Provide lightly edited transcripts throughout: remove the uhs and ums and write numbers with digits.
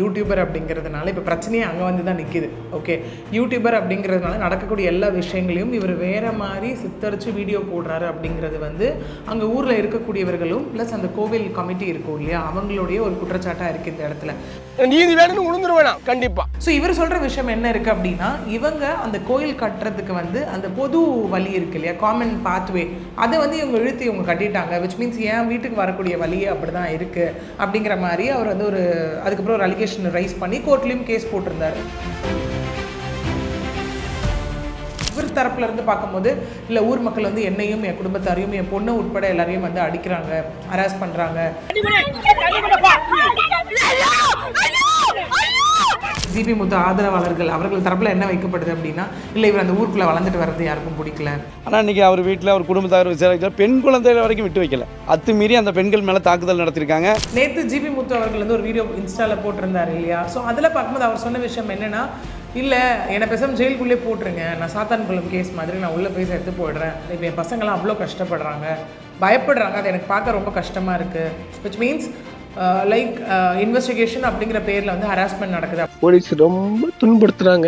YouTuber அப்படிங்கிறதுனால இப்போ பிரச்சனையே அங்கே வந்து தான் நிற்கிது. ஓகே, யூடியூபர் அப்படிங்கிறதுனால நடக்கக்கூடிய எல்லா விஷயங்களையும் இவர் வேறு மாதிரி சித்தரித்து வீடியோ போடுறாரு அப்படிங்கிறது வந்து அங்கே ஊரில் இருக்கக்கூடியவர்களும் ப்ளஸ் அந்த கோவில் கமிட்டி இருக்கும் இல்லையா, அவங்களுடைய ஒரு குற்றச்சாட்டாக இருக்குது இந்த இடத்துல. நீதி வேணும்னு உளுந்துருவேணாம் கண்டிப்பாக. ஸோ இவர் சொல்கிற விஷயம் என்ன இருக்குது அப்படின்னா, இவங்க அந்த கோயில் கட்டுறதுக்கு வந்து அந்த பொது வழி இருக்கு இல்லையா, காமன் பாத்வே, அதை வந்து இவங்க இழுத்து இவங்க கட்டிட்டாங்க. விச் மீன்ஸ் என் வீட்டுக்கு வரக்கூடிய வழியே அப்படி தான் இருக்குது அப்படிங்கிற மாதிரி அவர் வந்து ஒரு அதுக்கப்புறம் ஒரு அலிகேஷன் ரைஸ் பண்ணி கோர்ட்லேயும் கேஸ் போட்டிருந்தார். இவர் தரப்புல இருந்து பார்க்கும்போது இல்லை ஊர் மக்கள் வந்து என்னையும் என் குடும்பத்தாரையும் என் பொண்ணை உட்பட எல்லாரையும் வந்து அடிக்கிறாங்க, ஹராஸ் பண்ணுறாங்க. ஜிபி முத்து ஆதரவாளர்கள் அவர்கள் தரப்பில் என்ன வைக்கப்படுது அப்படின்னா, இல்லை இவர் அந்த ஊருக்குள்ளே வளர்ந்துட்டு வர்றது யாருக்கும் பிடிக்கல. ஆனால் இன்றைக்கி அவர் வீட்டில் அவர் குடும்பத்தார் விசாரிக்கல, பெண் குழந்தைகள் வரைக்கும் விட்டு வைக்கல, அத்துமீறி அந்த பெண்கள் மேலே தாக்குதல் நடத்திருக்காங்க. நேற்று ஜிபி முத்து அவர்கள் வந்து ஒரு வீடியோ இன்ஸ்டாவில் போட்டிருந்தார் இல்லையா. ஸோ அதில் பார்க்கும்போது அவர் சொன்ன விஷயம் என்னென்னா, இல்லை என்னை பேசாமல் ஜெயிலுக்குள்ளே போட்டுருங்க, நான் சாத்தான்குளம் கேஸ் மாதிரி நான் உள்ளே போய் சேர்த்து போயிடுறேன். இப்போ என் பசங்களாம் அவ்வளோ கஷ்டப்படுறாங்க, பயப்படுறாங்க, அது எனக்கு பார்க்க ரொம்ப கஷ்டமாக இருக்குது. விச் மீன்ஸ் லைக் இன்வெஸ்டிகேஷன் அப்படிங்கிற பேரில் வந்து ஹராஸ்மெண்ட் நடக்குது. போலீஸ் ரொம்ப துன்புறுத்துறாங்க,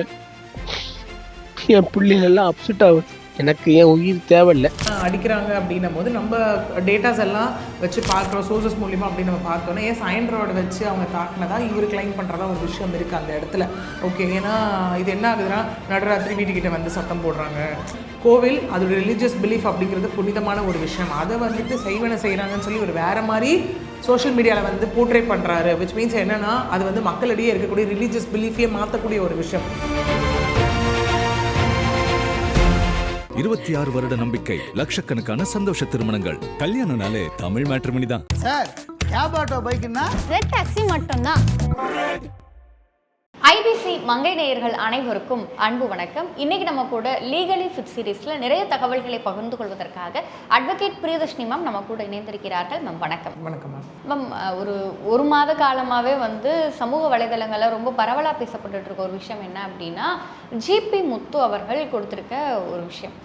என் பிள்ளைங்கெல்லாம் அப்செட் ஆகுது, எனக்கு என் உயிர் தேவையில்லை. அடிக்கிறாங்க அப்படின்னும் போது நம்ம டேட்டாஸ் எல்லாம் வச்சு பார்க்குறோம், சோர்சஸ் மூலிமா அப்படின்னு நம்ம பார்த்தோன்னா ஏன் சைன்ட்ராய்டு வச்சு அவங்க தாக்குனதா இவர் கிளைம் பண்ணுறதா ஒரு விஷயம் இருக்குது அந்த இடத்துல. ஓகே, ஏன்னா இது என்ன ஆகுதுன்னா, நடுராத்திரி வீட்டுக்கிட்ட வந்து சத்தம் போடுறாங்க. கோவில் அதோட ரிலீஜியஸ் பிலீஃப் அப்படிங்கிறது புனிதமான ஒரு விஷயம், அதை வந்துட்டு செய்வனை செய்கிறாங்கன்னு சொல்லி ஒரு வேறு மாதிரி சோஷியல் மீடியாவில் வந்து போர்ட்ரே பண்ணுறாரு. விச் மீன்ஸ் என்னென்னா, அது வந்து மக்களிடையே இருக்கக்கூடிய ரிலீஜியஸ் பிலீஃபையே மாற்றக்கூடிய ஒரு விஷயம். 26 வருட நம்பிக்கை, லட்சக்கணக்கான சந்தோஷ திருமணங்கள். கல்யாணம்னாலே தமிழ் மேட்ரிமோனி தான் சார். கேப் ஆட்டோ பைக்குன்னா ரெட் டாக்ஸி மட்டும்தான். ஐபிசி மங்கை நேயர்கள் அனைவருக்கும் அன்பு வணக்கம். இன்னைக்கு நம்ம கூட லீகலி ஃபிட் சீரீஸ்ல நிறைய தகவல்களை பகிர்ந்து கொள்வதற்காக அட்வொகேட் பிரியதர்ஷினி மேம் நம்ம கூட இணைந்திருக்கிறார்கள். மேம் வணக்கம். வணக்கம் மேம். ஒரு மாத காலமாகவே வந்து சமூக வலைதளங்களில் ரொம்ப பரவலாக பேசப்பட்டு இருக்க ஒரு விஷயம் என்ன அப்படின்னா, ஜிபி முத்து அவர்கள் கொடுத்துருக்க ஒரு விஷயம்,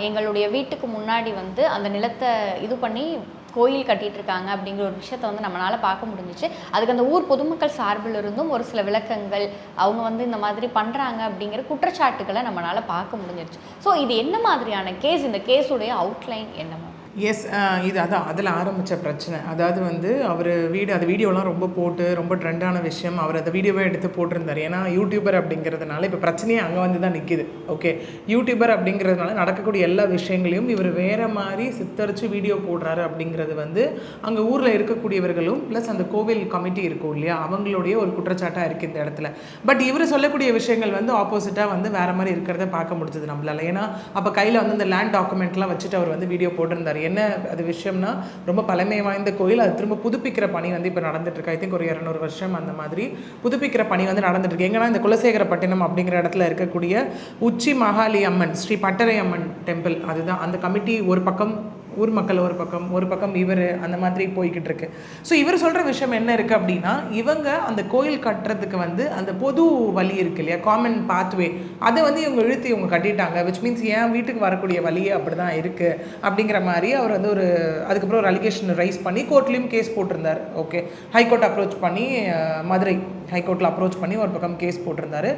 எங்களுடைய வீட்டுக்கு முன்னாடி வந்து அந்த நிலத்தை இது பண்ணி கோயில் கட்டிகிட்டு இருக்காங்க அப்படிங்கிற ஒரு விஷயத்தை வந்து நம்மளால் பார்க்க முடிஞ்சிச்சு. அதுக்கு அந்த ஊர் பொதுமக்கள் சார்பில் இருந்தும் ஒரு சில விளக்கங்கள், அவங்க வந்து இந்த மாதிரி பண்ணுறாங்க அப்படிங்கிற குற்றச்சாட்டுகளை நம்மளால் பார்க்க முடிஞ்சிருச்சு. ஸோ இது என்ன மாதிரியான கேஸ், இந்த கேஸுடைய அவுட்லைன் என்னமோ? எஸ், இது அதான் அதில் ஆரம்பித்த பிரச்சனை. அதாவது வந்து அவர் அந்த வீடியோலாம் ரொம்ப போட்டு ரொம்ப ட்ரெண்டான விஷயம், அவர் அந்த வீடியோவே எடுத்து போட்டிருந்தார். ஏன்னா யூடியூபர் அப்படிங்கிறதுனால இப்போ பிரச்சனையே அங்கே வந்து தான் நிற்கிது. ஓகே, யூடியூபர் அப்படிங்கிறதுனால நடக்கக்கூடிய எல்லா விஷயங்களையும் இவர் வேறு மாதிரி சித்தரித்து வீடியோ போடுறாரு அப்படிங்கிறது வந்து அங்கே ஊரில் இருக்கக்கூடியவர்களும் ப்ளஸ் அந்த கோவில் கமிட்டி இருக்கும் இல்லையா, அவங்களுடைய ஒரு குற்றச்சாட்டாக இருக்குது இந்த இடத்துல. பட் இவர் சொல்லக்கூடிய விஷயங்கள் வந்து ஆப்போசிட்டாக வந்து வேறு மாதிரி இருக்கிறத பார்க்க முடிஞ்சது நம்மளால். ஏன்னா அப்போ கையில் வந்து அந்த லேண்ட் டாக்குமெண்ட்லாம் வச்சுட்டு அவர் வந்து வீடியோ போட்டிருந்தார். என்ன அது விஷயம்னா, ரொம்ப பழமை வாய்ந்த கோயில், அது திரும்ப புதுப்பிக்கிற பணி வந்து இப்போ நடந்துட்டுருக்கு. ஐ திங்க் ஒரு 200 வருஷம் அந்த மாதிரி புதுப்பிக்கிற பணி வந்து நடந்துட்டுருக்கு. எங்கன்னா இந்த குலசேகரப்பட்டினம் அப்படிங்கிற இடத்துல இருக்கக்கூடிய உச்சி மகாளி அம்மன், ஸ்ரீ பட்டரை அம்மன் டெம்பிள், அதுதான் அந்த கமிட்டி. ஒரு பக்கம் ஊர் மக்கள், ஒரு பக்கம் இவர், அந்த மாதிரி போய்கிட்டு இருக்கு. ஸோ இவர் சொல்கிற விஷயம் என்ன இருக்குது அப்படின்னா, இவங்க அந்த கோயில் கட்டுறதுக்கு வந்து அந்த பொது வழி இருக்கு இல்லையா, காமன் பாத்வே, அதை வந்து இவங்க இழுத்து இவங்க கட்டிட்டாங்க. விச் மீன்ஸ் என் வீட்டுக்கு வரக்கூடிய வழியே அப்படி தான் இருக்குது அப்படிங்கிற மாதிரி அவர் வந்து ஒரு அதுக்கப்புறம் ஒரு அலிகேஷன் ரைஸ் பண்ணி கோர்ட்லேயும் கேஸ் போட்டிருந்தார். ஓகே, ஹைகோர்ட் அப்ரோச் பண்ணி, மதுரை ஹைகோர்ட்டில் அப்ரோச் பண்ணி ஒரு பக்கம் கேஸ் போட்டிருந்தாரு.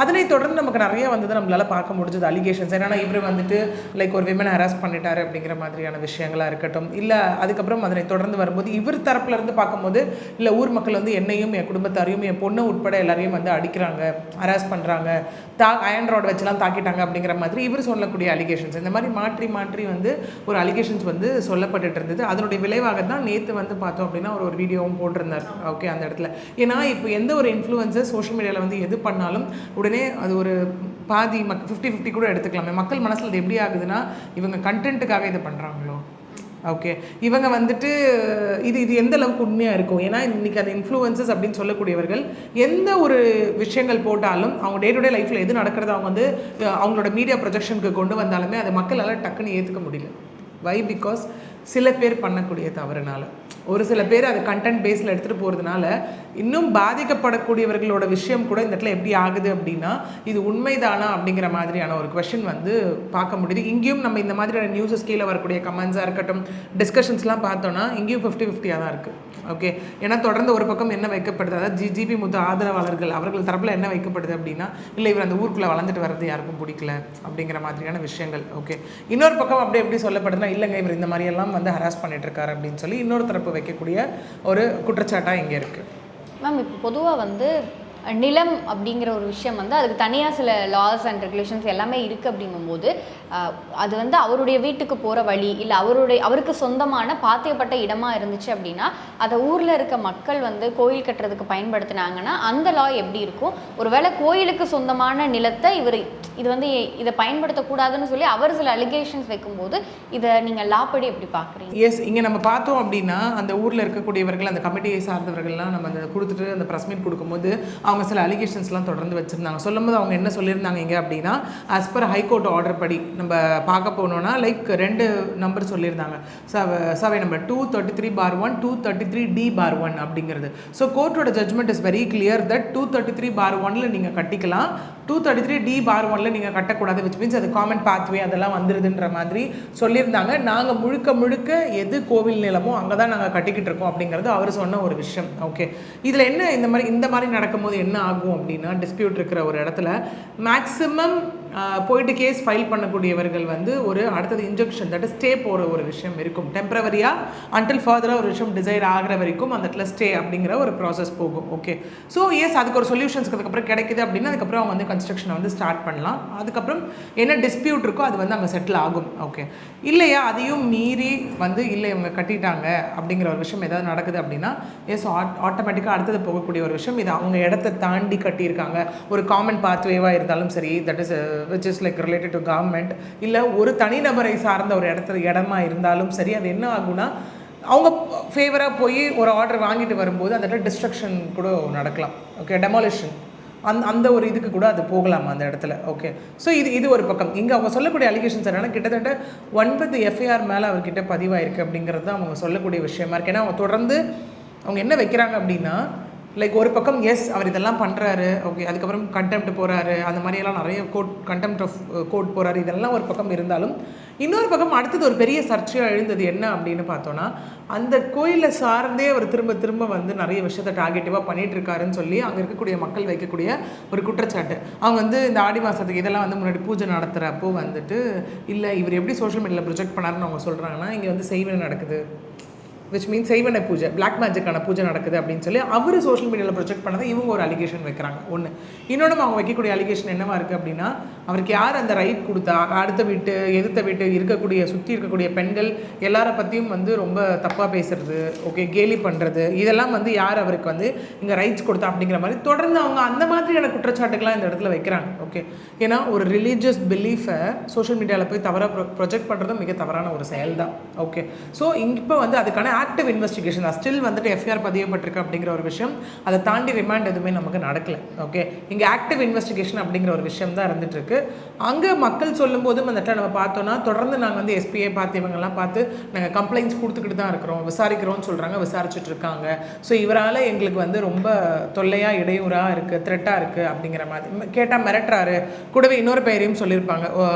அதனை தொடர்ந்து நமக்கு நிறைய வந்தது நம்மளால் பார்க்க முடிஞ்சது அலிகேஷன்ஸ். ஏன்னா இவர் வந்துட்டு லைக் ஒரு விமனை ஹராஸ் பண்ணிட்டாரு அப்படிங்கிற மாதிரியான விஷயங்களாக இருக்கட்டும். இல்லை அதுக்கப்புறம் அதனை தொடர்ந்து வரும்போது இவர் தரப்புல இருந்து பார்க்கும்போது, இல்லை ஊர் மக்கள் வந்து என்னையும் என் குடும்பத்தாரையும் என் பொண்ணை உட்பட எல்லாரையும் வந்து அடிக்கிறாங்க, ஹராஸ் பண்ணுறாங்க, அயன் ராட் வச்சுலாம் தாக்கிட்டாங்க அப்படிங்கிற மாதிரி இவர் சொல்லக்கூடிய அலிகேஷன்ஸ். இந்த மாதிரி மாற்றி மாற்றி வந்து ஒரு அலிகேஷன்ஸ் வந்து சொல்லப்பட்டு இருந்தது. அதனுடைய விளைவாக தான் நேற்று வந்து பார்த்தோம் அப்படின்னா ஒரு வீடியோவும் போட்டிருந்தார். ஓகே, அந்த இடத்துல ஏன்னா இப்போ எந்த ஒரு இன்ஃப்ளூயன்சர் சோஷியல் மீடியாவில் வந்து எது பண்ணாலும் உடனே அது ஒரு பாதி 50-50 கூட எடுத்துக்கலாமே. மக்கள் மனசில் அது எப்படி ஆகுதுன்னா, இவங்க கண்டென்ட்டுக்காக இதை பண்ணுறாங்களோ, ஓகே, இவங்க வந்துட்டு இது எந்த அளவுக்கு உண்மையாக இருக்கும். ஏன்னா இன்றைக்கி அந்த இன்ஃப்ளூயன்சஸ் அப்படின்னு சொல்லக்கூடியவர்கள் எந்த ஒரு விஷயங்கள் போட்டாலும் அவங்க டே டு டே லைஃப்பில் எது நடக்கிறத அவங்க வந்து அவங்களோட மீடியா ப்ரொஜெக்ஷனுக்கு கொண்டு வந்தாலுமே அதை மக்களால் டக்குன்னு ஏற்றுக்க முடியல. வை? பிகாஸ் சில பேர் பண்ணக்கூடிய தவறுனால. ஒரு சில பேர் அது கண்டென்ட் பேஸில் எடுத்துகிட்டு போகிறதுனால இன்னும் பாதிக்கப்படக்கூடியவர்களோட விஷயம் கூட இந்த இடத்துல எப்படி ஆகுது அப்படின்னா இது உண்மைதானா அப்படிங்கிற மாதிரியான ஒரு கொஷின் வந்து பார்க்க முடியுது. இங்கேயும் நம்ம இந்த மாதிரியான நியூஸஸ் கீழே வரக்கூடிய கமெண்ட்ஸாக இருக்கட்டும், டிஸ்கஷன்ஸ்லாம் பார்த்தோன்னா இங்கேயும் 50-50 தான் இருக்குது. ஓகே, ஏன்னா தொடர்ந்து ஒரு பக்கம் என்ன வைக்கப்படுது, அதாவது ஜிபி முத்து ஆதரவாளர்கள் அவர்கள் தரப்பில் என்ன வைக்கப்படுது அப்படின்னா, இல்லை இவர் அந்த ஊருக்குள்ளே வளர்ந்துட்டு வர்றது யாருக்கும் பிடிக்கல அப்படிங்கிற மாதிரியான விஷயங்கள். ஓகே, இன்னொரு பக்கம் அப்படி எப்படி சொல்லப்படுதுன்னா, இல்லைங்க இவர் இந்த மாதிரியெல்லாம் வந்து ஹராஸ் பண்ணிட்டு இருக்காரு அப்படின்னு சொல்லி இன்னொரு தரப்பு வைக்கக்கூடிய ஒரு குற்றச்சாட்டாக இங்கே இருக்குது. மேம் இப்போ பொதுவாக வந்து நிலம் அப்படிங்கிற ஒரு விஷயம் வந்து அதுக்கு தனியாக சில லாஸ் அண்ட் ரெகுலேஷன்ஸ் எல்லாமே இருக்குது. அப்படிங்கும்போது அது வந்து அவருடைய வீட்டுக்கு போகிற வழி இல்லை அவருக்கு சொந்தமான பாத்தியப்பட்ட இடமா இருந்துச்சு அப்படின்னா அதை ஊரில் இருக்க மக்கள் வந்து கோயில் கட்டுறதுக்கு பயன்படுத்தினாங்கன்னா அந்த லா எப்படி இருக்கும்? ஒருவேளை கோயிலுக்கு சொந்தமான நிலத்தை இது வந்து இதை பயன்படுத்தக்கூடாதுன்னு சொல்லி அவர் சில அலிகேஷன்ஸ் வைக்கும்போது இதை நீங்கள் லா படி எப்படி பார்க்குறீங்க? எஸ், இங்கே நம்ம பார்த்தோம் அப்படின்னா அந்த ஊரில் இருக்கக்கூடியவர்கள் அந்த கமிட்டியை சார்ந்தவர்கள்லாம் நம்ம அந்த கொடுத்துட்டு அந்த ப்ரெஸ் மீட் கொடுக்கும்போது அவங்க சில அலிகேஷன்ஸ்லாம் தொடர்ந்து வச்சுருந்தாங்க. சொல்லும்போது அவங்க என்ன சொல்லியிருந்தாங்க இங்கே அப்படின்னா, ஆஸ் பர் ஹைகோர்ட் ஆர்டர் படி நம்ம பார்க்க போனோன்னா லைக் 2 நம்பர் சொல்லியிருந்தாங்க. சர்வே நம்பர் 233/1 233D/1 அப்படிங்கிறது. ஸோ கோர்ட்டோட judgement is very clear that 233/1 நீங்கள் கட்டிக்கலாம், 233D/1 நீங்கள் கட்டக்கூடாது. விச் மீன்ஸ் அது காமன் பாத்வே அதெல்லாம் வந்துடுதுன்ற மாதிரி சொல்லியிருந்தாங்க. நாங்கள் முழுக்க எது கோவில் நிலமோ அங்கே தான் நாங்கள் கட்டிக்கிட்டு இருக்கோம் அப்படிங்கிறது அவர் சொன்ன ஒரு விஷயம். ஓகே, இதில் என்ன இந்த மாதிரி நடக்கும்போது என்ன ஆகும் அப்படின்னா, டிஸ்பியூட் இருக்கிற ஒரு இடத்துல மேக்ஸிமம் போயிட்டு கேஸ் ஃபைல் பண்ணக்கூடியவர்கள் வந்து ஒரு அடுத்தது இன்ஜெக்ஷன் தட் ஸ்டே போகிற ஒரு விஷயம் இருக்கும். டெம்பரவரியாக அன்டில் ஃபர்தராக ஒரு விஷயம் டிசைட் ஆகிற வரைக்கும் அந்த இடத்துல ஸ்டே அப்படிங்கிற ஒரு ப்ராசஸ் போகும். ஓகே, ஸோ எஸ் அதுக்கு ஒரு சொல்யூஷன்ஸ்க்கு அதுக்கப்புறம் கிடைக்குது அப்படின்னா அதுக்கப்புறம் அவங்க வந்து கன்ஸ்ட்ரக்ஷனை வந்து ஸ்டார்ட் பண்ணலாம். அதுக்கப்புறம் என்ன டிஸ்பியூட் இருக்கோ அது வந்து அங்கே செட்டில் ஆகும். ஓகே, இல்லையா அதையும் மீறி வந்து இல்லை இவங்க கட்டிட்டாங்க அப்படிங்கிற ஒரு விஷயம் ஏதாவது நடக்குது அப்படின்னா எஸ் ஆட்டோமேட்டிக்காக அடுத்தது போகக்கூடிய ஒரு விஷயம் இது அவங்க இடத்த தாண்டி கட்டியிருக்காங்க. ஒரு காமன் பாத்வேவாக இருந்தாலும் சரி, that is which is like related to government, இல்லை ஒரு தனிநபரை சார்ந்த ஒரு இடமா இருந்தாலும் சரி, அது என்ன ஆகும்னா அவங்க ஃபேவராக போய் ஒரு ஆர்டர் வாங்கிட்டு வரும்போது அந்த இடத்துல டிஸ்ட்ரக்ஷன் கூட நடக்கலாம். ஓகே, டெமாலிஷன் அந்த ஒரு இதுக்கு கூட அது போகலாமா அந்த இடத்துல. ஓகே, ஸோ இது ஒரு பக்கம். இங்கே அவங்க சொல்லக்கூடிய அலிகேஷன்ஸ் என்னன்னா கிட்டத்தட்ட 9 FIR மேலே அவர்கிட்ட பதிவாயிருக்கு அப்படிங்கிறது தான் அவங்க சொல்லக்கூடிய விஷயமா இருக்குது. ஏன்னா அவங்க தொடர்ந்து அவங்க என்ன வைக்கிறாங்க அப்படின்னா, லைக் ஒரு பக்கம் எஸ் அவர் இதெல்லாம் பண்ணுறாரு, ஓகே, அதுக்கப்புறம் கண்டெம்ட் போகிறாரு, அந்த மாதிரியெல்லாம் நிறைய கண்டெம்ட் ஆஃப் கோர்ட் போகிறாரு, இதெல்லாம் ஒரு பக்கம் இருந்தாலும் இன்னொரு பக்கம் அடுத்தது ஒரு பெரிய சர்ச்சையாக எழுந்தது என்ன அப்படின்னு பார்த்தோன்னா, அந்த கோயிலில் சார்ந்தே அவர் திரும்ப வந்து நிறைய விஷயத்தை டார்கெட்டிவாக பண்ணிகிட்டு இருக்காருன்னு சொல்லி அங்கே இருக்கக்கூடிய மக்கள் வைக்கக்கூடிய ஒரு குற்றச்சாட்டு. அவங்க வந்து இந்த ஆடி மாதத்துக்கு இதெல்லாம் வந்து முன்னாடி பூஜை நடத்துகிறப்போ வந்துட்டு இல்லை இவர் எப்படி சோஷியல் மீடியாவில் ப்ரொஜெக்ட் பண்ணாருன்னு அவங்க சொல்கிறாங்கன்னா, இங்கே வந்து செய்வன நடக்குது, விச் மீன்ஸ் செய்வன பூஜை, பிளாக் மேஜிக்கான பூஜை நடக்குது அப்படின்னு சொல்லி அவர் சோஷியல் மீடியாவில் ப்ரொஜெக்ட் பண்ணதை இவங்க ஒரு அலிகேஷன் வைக்கிறாங்க. ஒன்று. இன்னொன்று அவங்க வைக்கக்கூடிய அலிகேஷன் என்னவா இருக்குது அப்படின்னா, அவருக்கு யார் அந்த ரைட் கொடுத்தா, அடுத்த வீட்டு எதிர்த்த வீட்டு சுற்றி இருக்கக்கூடிய பெண்கள் எல்லாரை பற்றியும் வந்து ரொம்ப தப்பாக பேசுறது, ஓகே, கேலி பண்ணுறது, இதெல்லாம் வந்து யார் அவருக்கு வந்து இங்கே ரைட்ஸ் கொடுத்தா அப்படிங்கிற மாதிரி தொடர்ந்து அவங்க அந்த மாதிரியான குற்றச்சாட்டுகள்லாம் இந்த இடத்துல வைக்கிறாங்க. ஓகே, ஏன்னா ஒரு ரிலீஜியஸ் பிலீஃபை சோஷியல் மீடியாவில் போய் தவறாக ப்ரொஜெக்ட் பண்ணுறதும் மிக தவறான ஒரு செயல் தான். ஓகே, ஸோ இப்போ வந்து அதுக்கான ஆக்டிவ் இன்வெஸ்டிகேஷன் ஸ்டில் வந்துட்டு FIR பதியப்பட்டிருக்கு அப்படிங்கிற ஒரு விஷயம், அதை தாண்டி ரிமாண்ட் எதுவுமே நமக்கு நடக்கலை. ஓகே, இங்கே ஆக்டிவ் இன்வெஸ்டிகேஷன் அப்படிங்கிற ஒரு விஷயம் தான் இருந்துட்டு இருக்கு. அங்கே மக்கள் சொல்லும்போதும் அந்த இடத்துல நம்ம பார்த்தோன்னா தொடர்ந்து நாங்கள் வந்து SPA பார்த்து இவங்கெல்லாம் பார்த்து நாங்கள் கம்ப்ளைண்ட்ஸ் கொடுத்துக்கிட்டு தான் இருக்கிறோம், விசாரிக்கிறோம்னு சொல்கிறாங்க, விசாரிச்சுட்டு இருக்காங்க. ஸோ இவரால் எங்களுக்கு வந்து ரொம்ப தொல்லையாக இடையூறாக இருக்குது, த்ரெட்டாக இருக்குது அப்படிங்கிற மாதிரி கேட்டால் மிரட்டுறாரு. கூடவே இன்னொரு பெயரையும் சொல்லியிருப்பாங்க,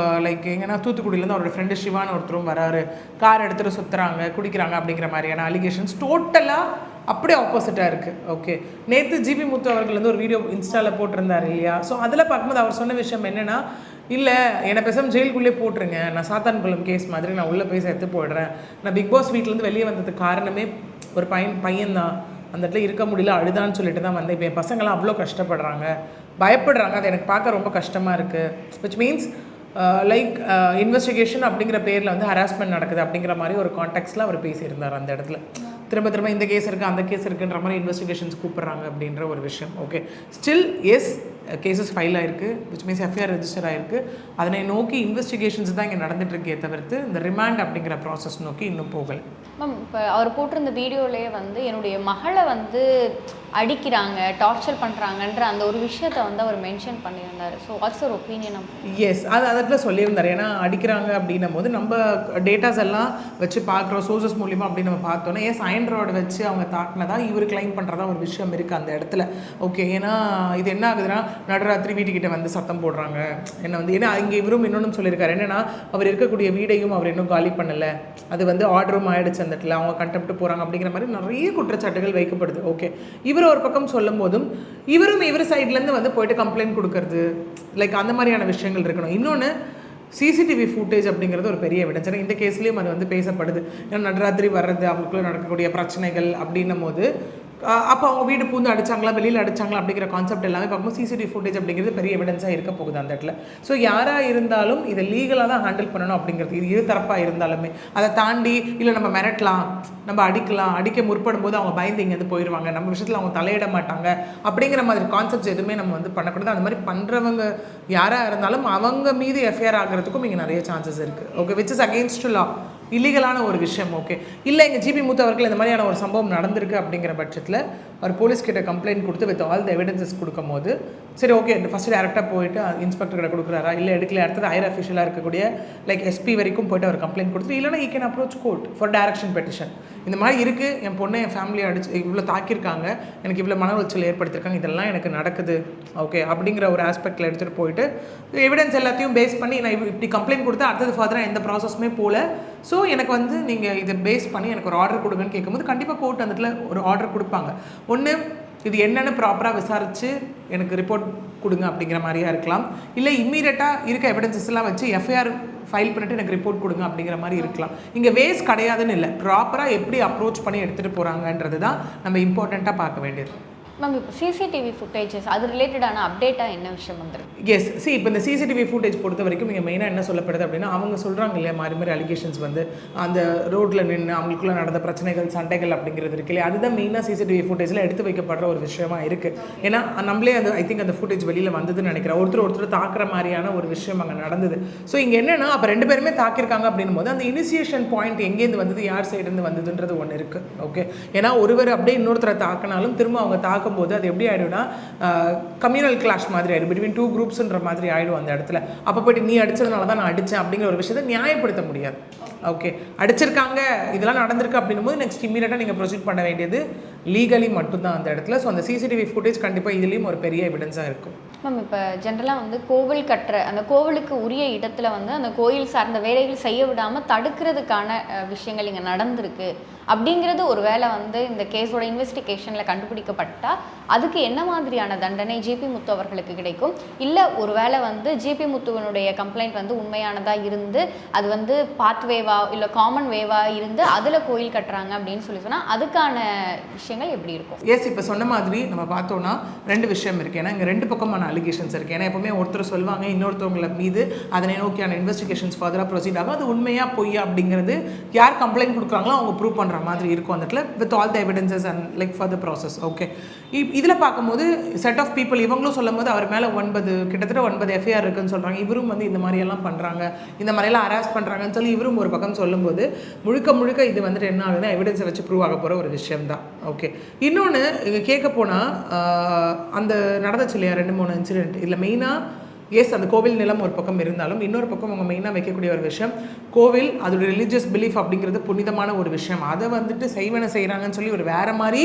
லைக் எங்கன்னா தூத்துக்குடியிலேருந்து அவரோட ஃப்ரெண்டு சிவான்னு ஒருத்தரும் வராரு, கார் எடுத்துகிட்டு சுற்றுறாங்க, குடிக்கிறாங்க அப்படிங்கிற மாதிரியான அலிகேஷன்ஸ் டோட்டலாக அப்படியே ஆப்போசிட்டாக இருக்குது. ஓகே, நேற்று ஜிபி முத்து அவர்கள் வந்து ஒரு வீடியோ இன்ஸ்டாவில் போட்டிருந்தார் இல்லையா? ஸோ அதில் பார்க்கும்போது அவர் சொன்ன விஷயம் என்னென்னா, இல்லை என்னை பேசாமல் ஜெயிலுக்குள்ளே போட்டுருங்க, நான் சாத்தான்குளம் கேஸ் மாதிரி நான் உள்ளே போய் சேர்த்து போயிடுறேன், நான் பிக் பாஸ் வீட்டிலேருந்து வெளியே வந்ததுக்கு காரணமே ஒரு பையன்தான், அந்த இடத்துல இருக்க முடியல அழுதான்னு சொல்லிட்டு தான் வந்தேன். இப்போ என் பசங்களாம் அவ்வளோ கஷ்டப்படுறாங்க, பயப்படுறாங்க, அது எனக்கு பார்க்க ரொம்ப கஷ்டமாக இருக்குது. விச் மீன்ஸ் லைக் இன்வெஸ்டிகேஷன் அப்படிங்கிற பேரில் வந்து ஹராஸ்மெண்ட் நடக்குது அப்படிங்கிற மாதிரி ஒரு கான்டெக்ட்ஸில் அவர் பேசியிருந்தார். அந்த இடத்துல திரும்ப இந்த கேஸ் இருக்குது அந்த கேஸ் இருக்குன்ற மாதிரி இன்வெஸ்டிகேஷன்ஸ் கூப்பிட்றாங்க அப்படின்ற ஒரு விஷயம். Okay, still yes cases file ஆகிருக்கு, விச் மீன்ஸ் FIR ரெஜிஸ்டர் ஆகிருக்கு. அதனை நோக்கி இன்வெஸ்டிகேஷன்ஸ் தான் இங்கே நடந்துகிட்ருக்கே தவிர்த்து இந்த ரிமாண்ட் அப்படிங்கிற ப்ராசஸ் நோக்கி இன்னும் போகலை. மேம் இப்போ அவர் போட்டிருந்த வீடியோலேயே வந்து என்னுடைய மகளை வந்து அடிக்கிறாங்க, டார்ச்சர் பண்ணுறாங்கன்ற அந்த ஒரு விஷயத்தை வந்து அவர் மென்ஷன் பண்ணியிருந்தார். So what's your opinion? Yes, அதில் சொல்லியிருந்தார். ஏன்னா அடிக்கிறாங்க அப்படின்னும் போது நம்ம டேட்டாஸ் எல்லாம் வச்சு பார்க்குறோம், சோர்சஸ் மூலிமா அப்படின்னு நம்ம பார்த்தோன்னா எஸ் அயன் ராட் வச்சு அவங்க தாக்குனதா இவர் கிளைம் பண்ணுறதா ஒரு விஷயம் இருக்குது அந்த இடத்துல. ஓகே, ஏன்னா இது என்ன ஆகுதுன்னா நடுராத்திரி வீட்டுக்கிட்ட வந்து சத்தம் போடுறாங்க என்ன வந்து. ஏன்னா இங்கே இவரும் இன்னொன்று சொல்லியிருக்காரு என்னென்னா அவர் இருக்கக்கூடிய வீடையும் அவர் இன்னும் காலி பண்ணலை, அது வந்து ஆர்டரும் ஆகிடுச்சு அந்த இடத்துல, அவங்க கண்டெப்ட் போகிறாங்க அப்படிங்கிற மாதிரி நிறைய குற்றச்சாட்டுகள் வைக்கப்படுது. ஓகே, இவர் ஒரு பக்கம் சொல்லும் போதும் இவரும் இவர் சைட்லேருந்து வந்து போயிட்டு கம்ப்ளைண்ட் கொடுக்கறது லைக் அந்த மாதிரியான விஷயங்கள் இருக்கணும். இன்னொன்று சிசிடிவி ஃபுட்டேஜ் அப்படிங்கிறது ஒரு பெரிய எவிடன்ஸ். ஏன்னா இந்த கேஸ்லேயும் அது வந்து பேசப்படுது. ஏன்னா நடுராத்திரி வர்றது, அவங்களுக்குள்ள நடக்கக்கூடிய பிரச்சனைகள் அப்படின்னும் போது அப்போ அவங்க வீடு பூந்து அடித்தாங்களா வெளியில் அடித்தாங்களா அப்படிங்கிற கான்செப்ட் எல்லாமே பார்க்கும்போது சிசிடிவி ஃபுட்டேஜ் அப்படிங்கிறது பெரிய எவிடன்ஸாக இருக்க போகுது அந்த இடத்துல. ஸோ யாராக இருந்தாலும் இதை லீகலாக தான் ஹேண்டில் பண்ணணும் அப்படிங்கிறது இது இரு தரப்பாக இருந்தாலுமே. அதை தாண்டி இல்லை நம்ம மிரட்டலாம், நம்ம அடிக்கலாம், அடிக்க முற்படும் போது அவங்க பயந்து இங்கேருந்து போயிடுவாங்க, நம்ம விஷயத்தில் அவங்க தலையிட மாட்டாங்க அப்படிங்கிற மாதிரி கான்செப்ட்ஸ் எதுவுமே நம்ம வந்து பண்ணக்கூடாது. அந்த மாதிரி பண்ணுறவங்க யாராக இருந்தாலும் அவங்க மீது எஃப்ஐஆர் ஆகிறதுக்கும் இங்கே நிறைய சான்சஸ் இருக்குது. ஓகே, விச் இஸ் அகெயின்ஸ்ட் லா, இல்லீகலான ஒரு விஷயம். ஓகே, இல்லை எங்கள் ஜிபி முத்து அவர்கள் இந்த மாதிரியான ஒரு சம்பவம் நடந்திருக்கு அப்படிங்கிற பட்சத்தில் அவர் போலீஸ்கிட்ட கம்ப்ளைண்ட் கொடுத்து வித் ஆல் த எவிடன்சஸ் கொடுக்கும் போது சரி ஓகே ஃபஸ்ட்டு டேரெக்டாக போயிட்டு இன்ஸ்பெக்டர்கிட்ட கொடுக்குறாரா, இல்லை எடுக்கல அடுத்தது ஹையர் அஃபிஷியலாக இருக்கக்கூடிய லைக் எஸ்பி வரைக்கும் போய்ட்டு அவர் கம்ப்ளைண்ட் கொடுத்து, இல்லைனா ஈ can approach court for direction petition. இந்த மாதிரி இருக்குது, என் பொண்ணை என் ஃபேமிலியை அடிச்சு இவ்வளோ தாக்கியிருக்காங்க, எனக்கு இவ்வளோ மன உளைச்சல் ஏற்படுத்தியிருக்காங்க, இதெல்லாம் எனக்கு நடக்குது ஓகே அப்படிங்கிற ஒரு ஆஸ்பெக்டில் எடுத்துகிட்டு போயிட்டு எவிடன்ஸ் எல்லாத்தையும் பேஸ் பண்ணி நான் இப்படி கம்ப்ளைண்ட் கொடுத்தா அடுத்தது ஃபர்தராக எந்த ப்ராசஸுமே போகல, ஸோ எனக்கு வந்து நீங்கள் இதை பேஸ் பண்ணி எனக்கு ஒரு ஆர்டர் கொடுங்கன்னு கேட்கும்போது கண்டிப்பாக கோர்ட் அந்த இடத்துல ஒரு ஆர்டர் கொடுப்பாங்க. ஒன்று இது என்னென்னு ப்ராப்பராக விசாரித்து எனக்கு ரிப்போர்ட் கொடுங்க அப்படிங்கிற மாதிரியாக இருக்கலாம், இல்லை இம்மீடியட்டாக இருக்க எவிடன்சஸ் எல்லாம் வச்சு எஃப்ஐஆர் ஃபைல் பண்ணிவிட்டு எனக்கு ரிப்போர்ட் கொடுங்க அப்படிங்கிற மாதிரி இருக்கலாம். இங்கே வேஸ் கிடையாதுன்னு இல்லை, ப்ராப்பராக எப்படி அப்ரோச் பண்ணி எடுத்துகிட்டு போகிறாங்கன்றது தான் நம்ம இம்பார்ட்டண்ட்டாக பார்க்க வேண்டியது. மேம் இப்போ சிசிடிவி ஃபுட்டேஜஸ் அது ரிலேட்டடான அப்டேட்டாக என்ன விஷயம் வந்துருக்கு? எஸ், இப்போ இந்த சிசிடிவி ஃபுட்டேஜ் பொறுத்த வரைக்கும் இங்கே மெயினாக என்ன சொல்லப்படுது அப்படின்னா அவங்க சொல்கிறாங்க இல்லையா மாதிரி அலிகேஷன்ஸ் வந்து அந்த ரோட்டில் நின்று அவங்களுக்குள்ள நடந்த பிரச்சனைகள் சண்டைகள் அப்படிங்கிறது இருக்கு இல்லையா, அதுதான் மெயினாக சிசிடிவி ஃபுட்டேஜில் எடுத்து வைக்கப்படுற ஒரு விஷயமா இருக்குது. ஏன்னா நம்மளே அந்த ஐ திங்க் அந்த ஃபுட்டேஜ் வெளியில் வந்ததுன்னு நினைக்கிறேன், ஒருத்தர் தாக்குற மாதிரியான ஒரு விஷயம் அங்கே நடந்தது. ஸோ இங்கே என்னென்னா அப்போ ரெண்டு பேருமே தாக்கியிருக்காங்க அப்படின்னும் போது அந்த இனிஷியேஷன் பாயிண்ட் எங்கேருந்து வந்தது, யார் சைடுருந்து வந்ததுன்றது ஒன்று இருக்குது. ஓகே, ஏன்னா ஒருவர் அப்படியே இன்னொருத்தரை தாக்கினாலும் திரும்ப அவங்க தாக்க போது அது எப்படி ஆகிடும்னா கம்யூனல் கிளாஷ் மாதிரி ஆகிடும், பிட்வீன் டூ குரூப்ஸ்ன்ற மாதிரி ஆகிடும் அந்த இடத்துல. அப்போ போய்ட்டு நீ அடித்ததுனால தான் நான் அடித்தேன் அப்படிங்கிற ஒரு விஷயத்தை நியாயப்படுத்த முடியாது. ஓகே, அடிச்சிருக்காங்க இதெல்லாம் நடந்திருக்கு அப்படின்னும் போது நெக்ஸ்ட் இம்மீடியட்டாக நீங்கள் ப்ரொசீட் பண்ண வேண்டியது லீகலி மட்டும்தான் அந்த இடத்துல. ஸோ அந்த சிசிடிவி ஃபுட்டேஜ் கண்டிப்பாக இதுலேயும் ஒரு பெரிய எவிடன்ஸாக இருக்கும். மேம் இப்போ ஜென்ரலாக வந்து கோவில் கட்டுற அந்த கோவிலுக்கு உரிய இடத்துல வந்து அந்த கோயில் சார்ந்த வேலைகள் செய்ய விடாமல் தடுக்கிறதுக்கான விஷயங்கள் இங்கே நடந்திருக்கு அப்படிங்கிறது ஒரு வேளை வந்து இந்த கேஸோட இன்வெஸ்டிகேஷனில் கண்டுபிடிக்கப்பட்டால் அதுக்கு என்ன மாதிரியான தண்டனை ஜிபி முத்து அவர்களுக்கு கிடைக்கும்? இல்லை ஒரு வேளை வந்து ஜிபி முத்துவனுடைய கம்ப்ளைண்ட் வந்து உண்மையானதாக இருந்து அது வந்து பாத் வேவா இல்லை காமன் வேவா இருந்து அதில் கோயில் கட்டுறாங்க அப்படின்னு சொன்னால் அதுக்கான விஷயங்கள் எப்படி இருக்கும்? எஸ், இப்போ சொன்ன மாதிரி நம்ம பார்த்தோன்னா ரெண்டு விஷயம் இருக்குது. ஏன்னா இங்கே ரெண்டு பக்கமான அலிகேஷன்ஸ் இருக்குது. ஏன்னா எப்பவுமே ஒருத்தர் சொல்லுவாங்க இன்னொருத்தவங்கள மீது அதனை நோக்கியான இன்வெஸ்டிகேஷன்ஸ் ஃபர்தராக ப்ரொசீட் ஆகும். அது உண்மையாக பொய்யா அப்படிங்கிறது யார் கம்ப்ளைண்ட் கொடுக்குறாங்களோ அவங்க ப்ரூவ் பண்ணுற மாதிரி இருக்கும் அந்த இடத்துல with all the evidences and like for the process. Okay, இதில் பார்க்கும்போது செட் ஆஃப் பீப்புள் இவங்களும் சொல்லும் போது அவர் மேலே கிட்டத்தட்ட 9 எஃப்ஐஆர் இருக்குன்னு சொல்கிறாங்க. இவரும் வந்து இந்த மாதிரியெல்லாம் பண்ணுறாங்க, இந்த மாதிரியெல்லாம் ஹராஸ் பண்ணுறாங்கன்னு சொல்லி இவரும் ஒரு பக்கம் சொல்லும்போது முழுக்க இது வந்துட்டு என்ன ஆகுதுன்னா எவிடன்ஸை வச்சு ப்ரூவ் ஆக போகிற ஒரு விஷயம் தான். ஓகே, இன்னொன்று இங்கே கேட்க போனால் அந்த நடந்துச்சு இல்லையா 2-3 இன்சிடென்ட், இதில் மெயினாக எஸ் அந்த கோவில் நிலம் ஒரு பக்கம் இருந்தாலும் இன்னொரு பக்கம் அவங்க மெயினாக வைக்கக்கூடிய ஒரு விஷயம் கோவில் அதோட ரிலீஜியஸ் பிலீஃப் அப்படிங்கிறது புனிதமான ஒரு விஷயம். அதை வந்துட்டு செய்கிறாங்கன்னு சொல்லி ஒரு வேறு மாதிரி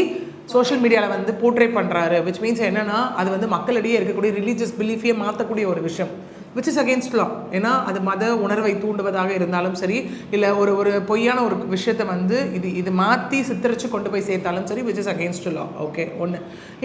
சோஷியல் மீடியாவில் வந்து போர்ட்ரே பண்ணுறாரு. விச் மீன்ஸ் என்னென்னா அது வந்து மக்களிடையே இருக்கக்கூடிய ரிலீஜியஸ் பிலீஃபையே மாற்றக்கூடிய ஒரு விஷயம் விச் இஸ் அகெயின்ஸ்ட் லா. ஏன்னா அது மத உணர்வை தூண்டுவதாக இருந்தாலும் சரி, இல்லை ஒரு பொய்யான ஒரு விஷயத்தை வந்து இது மாற்றி சித்தரித்து கொண்டு போய் சேர்த்தாலும் சரி which is against law. Okay, ஒன்று.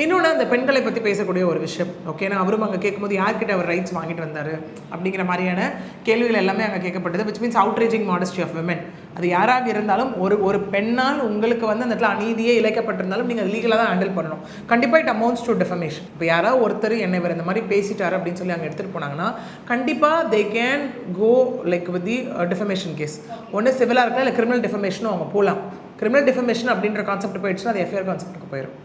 இன்னொன்று அந்த பெண்களை பற்றி பேசக்கூடிய ஒரு விஷயம். ஓகே, ஏன்னா அவரும் அங்கே கேட்கும்போது யார்கிட்ட அவர் ரைட்ஸ் வாங்கிட்டு வந்தார் அப்படிங்கிற மாதிரியான கேள்விகள் எல்லாமே அங்கே கேட்கப்பட்டது. Which means outraging modesty of women. அது யாராக இருந்தாலும் ஒரு பெண்ணால் உங்களுக்கு வந்து அந்த இடத்துல அநீதியே இழைக்கப்பட்டிருந்தாலும் நீங்கள் அது லீகலாக தான் ஹேண்டில் பண்ணணும். கண்டிப்பாக இட் அமௌண்ட்ஸ் டு டெஃபமேஷன். இப்போ யாராவது ஒருத்தர் என்னை இவர் இந்த மாதிரி பேசிட்டார் அப்படின்னு சொல்லி அங்கே எடுத்துகிட்டு போனாங்கன்னா கண்டிப்பாக they can go like with the defamation case. ஒன்று சிவிலாக இருக்கலாம், இல்லை கிரிமினல் டெஃபமேஷனும் அவங்க போகலாம். கிரிமினல் டெஃபமேஷன் அப்படின்ற கான்செப்ட் போயிடுச்சுன்னா அது எஃப்ஐஆர் கான்செப்ட்டுக்கு போயிடும்.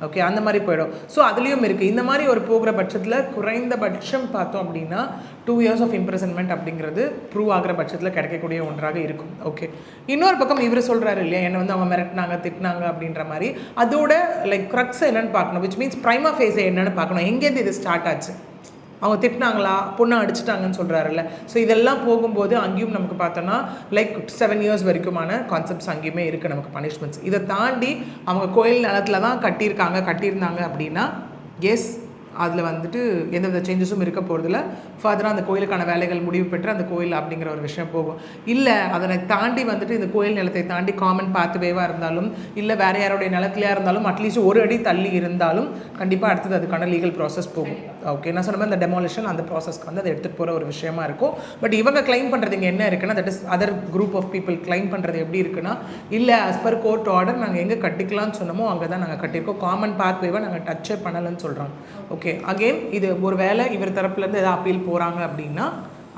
ஓகே, அந்த மாதிரி போயிடும். ஸோ அதுலேயும் இருக்குது. இந்த மாதிரி ஒரு போகிற பட்சத்தில் குறைந்தபட்சம் பார்த்தோம் அப்படின்னா 2 years ஆஃப் இம்ப்ரிசன்மெண்ட் அப்படிங்கிறது ப்ரூவ் ஆகிற பட்சத்தில் கிடைக்கக்கூடிய ஒன்றாக இருக்கும். ஓகே, இன்னொரு பக்கம் இவர் சொல்கிறாரு இல்லையா, என்னை வந்து அவங்க மிரட்டினாங்க திட்டினாங்க அப்படின்ற மாதிரி. அதோட லைக் க்ரக்ஸ் என்னென்னு பார்க்கணும், விச் மீன்ஸ் ப்ரைமா ஃபேஸை என்னென்னு பார்க்கணும். எங்கேருந்து இது ஸ்டார்ட் ஆச்சு, அவங்க திட்டினாங்களா, பொண்ணை அடிச்சிட்டாங்கன்னு சொல்கிறாருல்ல. ஸோ இதெல்லாம் போகும்போது அங்கேயும் நமக்கு பார்த்தோன்னா லைக் 7 years வரைக்குமான கான்செப்ட்ஸ் அங்கேயுமே இருக்குது நமக்கு பனிஷ்மெண்ட்ஸ். இதை தாண்டி அவங்க கோயில் நிலத்தில் தான் கட்டியிருந்தாங்க அப்படின்னா எஸ், அதில் வந்துட்டு எந்தவித சேஞ்சஸும் இருக்க போகிறதில்ல. ஃபர்தராக அந்த கோயிலுக்கான வேலைகள் முடிவு பெற்று அந்த கோயில் அப்படிங்கிற ஒரு விஷயம் போகும். இல்லை அதனை தாண்டி வந்துட்டு இந்த கோயில் நிலத்தை தாண்டி காமன் பாத்வேவாக இருந்தாலும் இல்லை வேறு யாரோடைய நிலத்திலையாக இருந்தாலும் அட்லீஸ்ட் ஒரு அடி தள்ளி இருந்தாலும் கண்டிப்பாக அடுத்தது அதுக்கான லீகல் ப்ராசஸ் போகும். ஓகே, நான் சொன்ன மாதிரி இந்த டெமாலிஷன் அந்த ப்ராசஸ்க்கு வந்து அதை எடுத்துகிட்டு போகிற ஒரு விஷயமா இருக்கும். பட் இவங்க கிளைம் பண்ணுறது இங்கே என்ன இருக்குன்னா, that is other group of people claim பண்ணுறது எப்படி இருக்குன்னா, இல்லை அஸ் பர் கோர்ட் ஆர்டர் நாங்கள் எங்கே கட்டிக்கலாம்னு சொன்னமோ அங்கே தான் நாங்கள் கட்டியிருக்கோம், காமன் பாத்வேவை நாங்கள் டச்சே பண்ணலைன்னு சொல்கிறாங்க. ஓகே, அகெயின் இது ஒரு வேளை இவர் தரப்புலேருந்து எதாவது அப்பீல் போகிறாங்க அப்படின்னா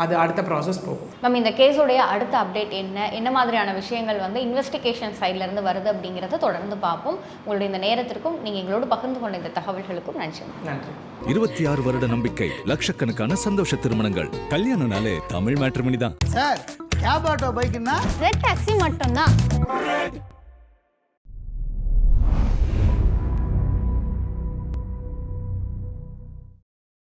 அது அடுத்த ப்ராசஸ் போகும். மேம், இந்த கேஸோடைய அடுத்த அப்டேட் என்ன மாதிரியான விஷயங்கள் வந்து இன்வெஸ்டிகேஷன் சைட்லேருந்து வருது அப்படிங்கிறத தொடர்ந்து பார்ப்போம். உங்களுடைய இந்த நேரத்திற்கும் நீங்கள் எங்களோடு பகிர்ந்து கொண்ட இந்த தகவல்களுக்கும் நன்றி. நன்றி. 26 வருட நம்பிக்கை, லட்சக்கணக்கான சந்தோஷ திருமணங்கள். கல்யாணம்னாலே தமிழ் மேட்ரிமோனி தான். சார் கேப் ஆட்டோ பைக்குன்னா ரெட் டாக்ஸி மட்டும்தான்.